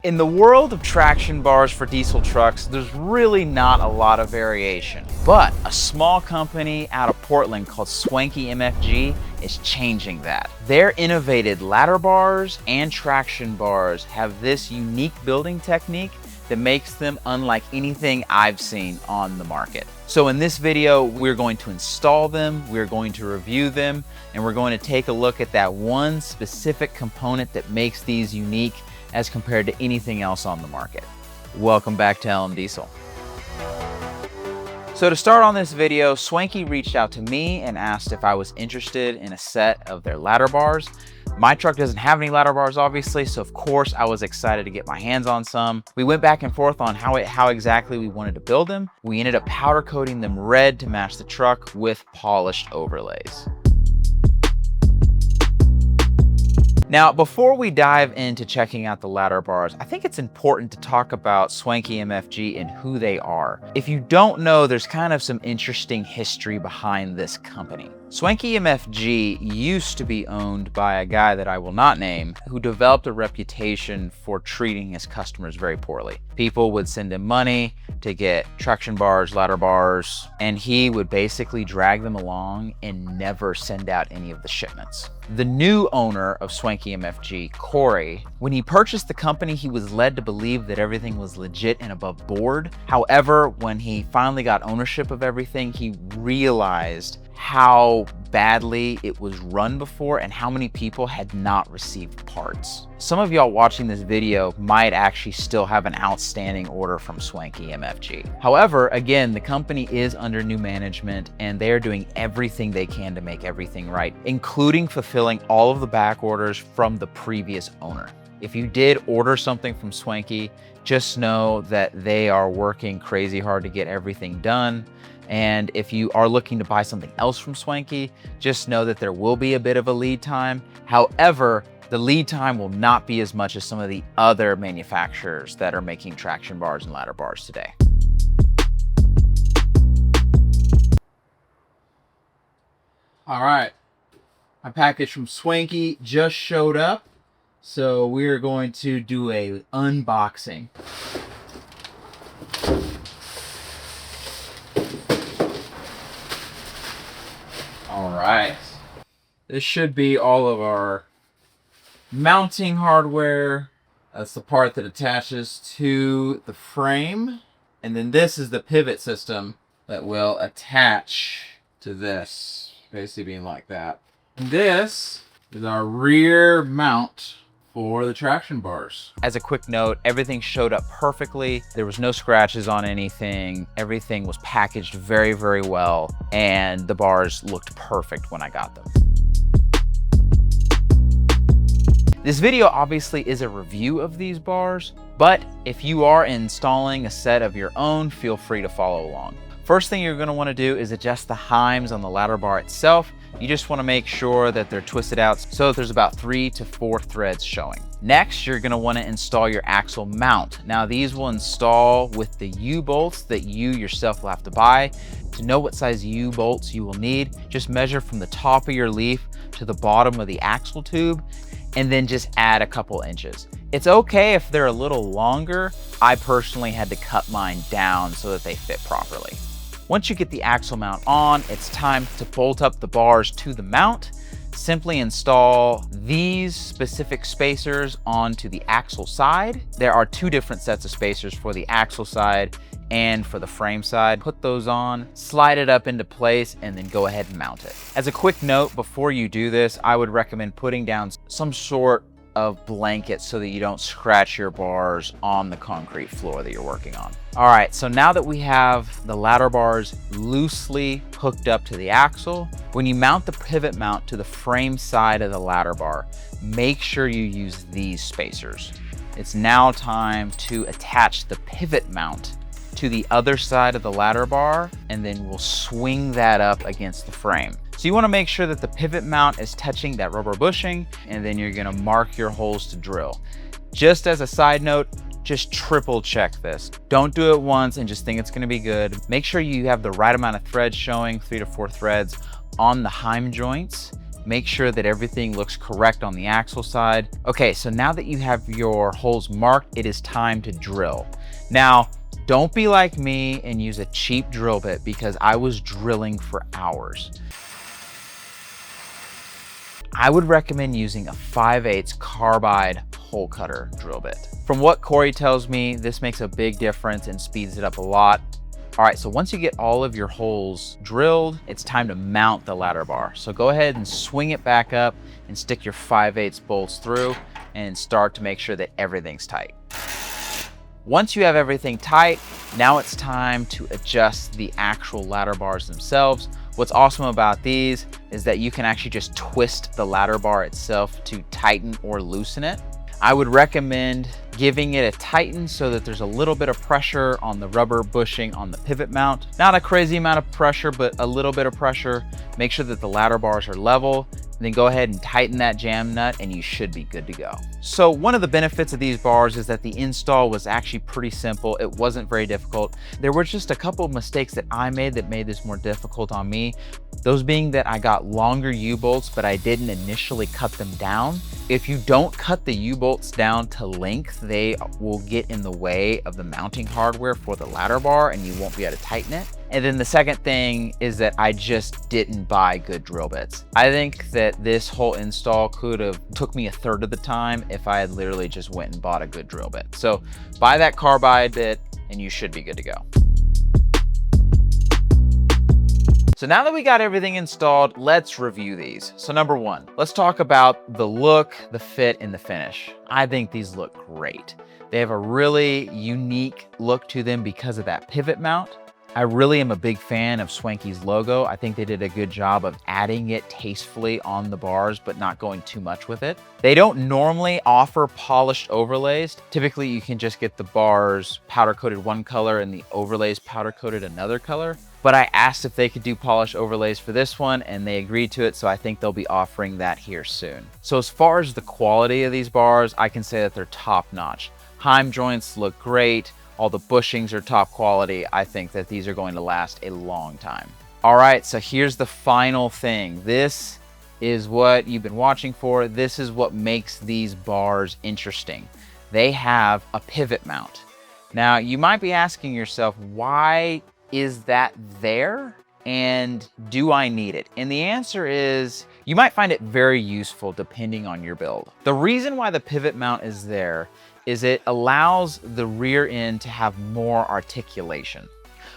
In the world of traction bars for diesel trucks, there's really not a lot of variation. But a small company out of Portland called Swanky MFG is changing that. Their innovative ladder bars and traction bars have this unique building technique that makes them unlike anything I've seen on the market. So in this video, we're going to install them, we're going to review them, and we're going to take a look at that one specific component that makes these unique as compared to anything else on the market. Welcome back to LMDiesel. So to start on this video, Swanky reached out to me and asked if I was interested in a set of their ladder bars. My truck doesn't have any ladder bars, obviously, so of course I was excited to get my hands on some. We went back and forth on how exactly we wanted to build them. We ended up powder coating them red to match the truck with polished overlays. Now, before we dive into checking out the ladder bars, I think it's important to talk about Swanky MFG and who they are. If you don't know, there's kind of some interesting history behind this company. Swanky MFG used to be owned by a guy that I will not name, who developed a reputation for treating his customers very poorly. People would send him money to get traction bars, ladder bars, and he would basically drag them along and never send out any of the shipments. The new owner of Swanky MFG, Corey, when he purchased the company, he was led to believe that everything was legit and above board. However, when he finally got ownership of everything, he realized how badly it was run before and how many people had not received parts. Some of y'all watching this video might actually still have an outstanding order from Swanky MFG. However, again, the company is under new management and they are doing everything they can to make everything right, including fulfilling all of the back orders from the previous owner. If you did order something from Swanky, just know that they are working crazy hard to get everything done. And if you are looking to buy something else from Swanky, just know that there will be a bit of a lead time. However, the lead time will not be as much as some of the other manufacturers that are making traction bars and ladder bars today. All right, my package from Swanky just showed up. So we're going to do a unboxing. All right, this should be all of our mounting hardware. That's the part that attaches to the frame. And then this is the pivot system that will attach to this, basically being like that. And this is our rear mount for the traction bars. As a quick note, everything showed up perfectly. There was no scratches on anything. Everything was packaged very, very well. And the bars looked perfect when I got them. This video obviously is a review of these bars, but if you are installing a set of your own, feel free to follow along. First thing you're gonna wanna do is adjust the heims on the ladder bar itself. You just wanna make sure that they're twisted out so that there's about 3 to 4 threads showing. Next, you're gonna wanna install your axle mount. Now these will install with the U-bolts that you yourself will have to buy. To know what size U-bolts you will need, just measure from the top of your leaf to the bottom of the axle tube, and then just add a couple inches. It's okay if they're a little longer. I personally had to cut mine down so that they fit properly. Once you get the axle mount on, it's time to bolt up the bars to the mount. Simply install these specific spacers onto the axle side. There are 2 different sets of spacers for the axle side and for the frame side. Put those on, slide it up into place, and then go ahead and mount it. As a quick note, before you do this, I would recommend putting down some sort of blanket so that you don't scratch your bars on the concrete floor that you're working on. All right, so now that we have the ladder bars loosely hooked up to the axle, when you mount the pivot mount to the frame side of the ladder bar, make sure you use these spacers. It's now time to attach the pivot mount to the other side of the ladder bar, and then we'll swing that up against the frame. So you want to make sure that the pivot mount is touching that rubber bushing, and then you're going to mark your holes to drill. Just as a side note, just triple check this. Don't do it once and just think it's going to be good. Make sure you have the right amount of threads showing, 3 to 4 threads on the heim joints, make sure that everything looks correct on the axle side. Okay, so now that you have your holes marked, it is time to drill. Now, don't be like me and use a cheap drill bit, because I was drilling for hours. I would recommend using a 5/8 carbide hole cutter drill bit. From what Corey tells me, this makes a big difference and speeds it up a lot. All right, so once you get all of your holes drilled, it's time to mount the ladder bar. So go ahead and swing it back up and stick your 5/8 bolts through and start to make sure that everything's tight. Once you have everything tight, now it's time to adjust the actual ladder bars themselves. What's awesome about these is that you can actually just twist the ladder bar itself to tighten or loosen it. I would recommend giving it a tighten so that there's a little bit of pressure on the rubber bushing on the pivot mount. Not a crazy amount of pressure, but a little bit of pressure. Make sure that the ladder bars are level. Then go ahead and tighten that jam nut and you should be good to go. So one of the benefits of these bars is that the install was actually pretty simple. It wasn't very difficult. There were just a couple of mistakes that I made that made this more difficult on me. Those being that I got longer U-bolts, but I didn't initially cut them down. If you don't cut the U-bolts down to length, they will get in the way of the mounting hardware for the ladder bar and you won't be able to tighten it. And then the second thing is that I just didn't buy good drill bits. I think that this whole install could have took me 1/3 of the time if I had literally just went and bought a good drill bit. So buy that carbide bit and you should be good to go. So now that we got everything installed, let's review these. So number one, let's talk about the look, the fit, and the finish. I think these look great. They have a really unique look to them because of that pivot mount. I really am a big fan of Swanky's logo. I think they did a good job of adding it tastefully on the bars, but not going too much with it. They don't normally offer polished overlays. Typically, you can just get the bars powder coated one color and the overlays powder coated another color. But I asked if they could do polished overlays for this one and they agreed to it, so I think they'll be offering that here soon. So as far as the quality of these bars, I can say that they're top notch. Heim joints look great. All the bushings are top quality. I think that these are going to last a long time. All right, so here's the final thing. This is what you've been watching for. This is what makes these bars interesting. They have a pivot mount. Now, you might be asking yourself, why is that there? And do I need it? And the answer is, you might find it very useful depending on your build. The reason why the pivot mount is there is it allows the rear end to have more articulation.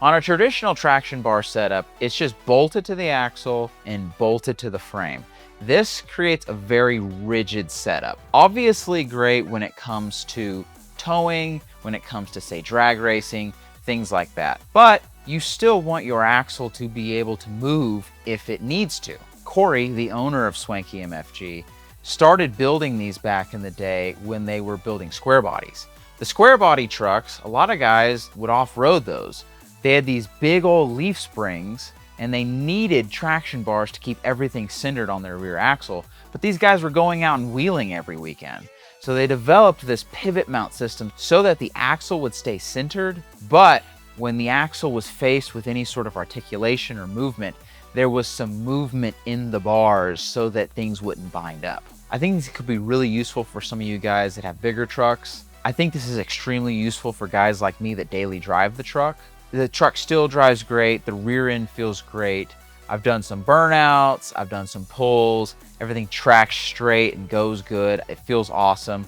On a traditional traction bar setup, it's just bolted to the axle and bolted to the frame. This creates a very rigid setup. Obviously great when it comes to towing, when it comes to, say, drag racing, things like that. But you still want your axle to be able to move if it needs to. Corey, the owner of Swanky MFG, started building these back in the day when they were building square bodies. The square body trucks, a lot of guys would off-road those. They had these big old leaf springs and they needed traction bars to keep everything centered on their rear axle. But these guys were going out and wheeling every weekend. So they developed this pivot mount system so that the axle would stay centered, but when the axle was faced with any sort of articulation or movement, there was some movement in the bars so that things wouldn't bind up. I think this could be really useful for some of you guys that have bigger trucks. I think this is extremely useful for guys like me that daily drive the truck. The truck still drives great. The rear end feels great. I've done some burnouts. I've done some pulls. Everything tracks straight and goes good. It feels awesome.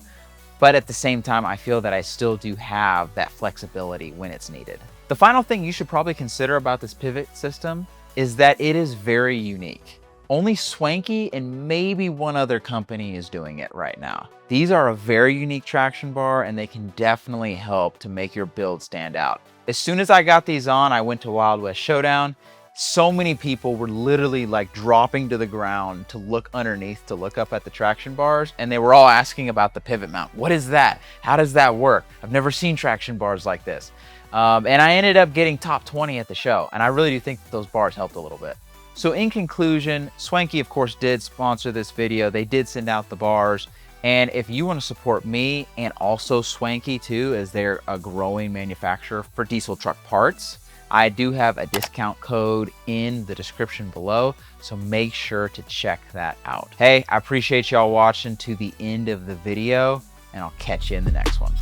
But at the same time, I feel that I still do have that flexibility when it's needed. The final thing you should probably consider about this pivot system is that it is very unique. Only Swanky and maybe one other company is doing it right now. These are a very unique traction bar and they can definitely help to make your build stand out. As soon as I got these on, I went to Wild West Showdown. So many people were literally like dropping to the ground to look underneath, to look up at the traction bars. And they were all asking about the pivot mount. What is that? How does that work? I've never seen traction bars like this. And I ended up getting top 20 at the show. And I really do think that those bars helped a little bit. So in conclusion, Swanky, of course, did sponsor this video. They did send out the bars. And if you want to support me and also Swanky too, as they're a growing manufacturer for diesel truck parts, I do have a discount code in the description below, so make sure to check that out. Hey, I appreciate y'all watching to the end of the video, and I'll catch you in the next one.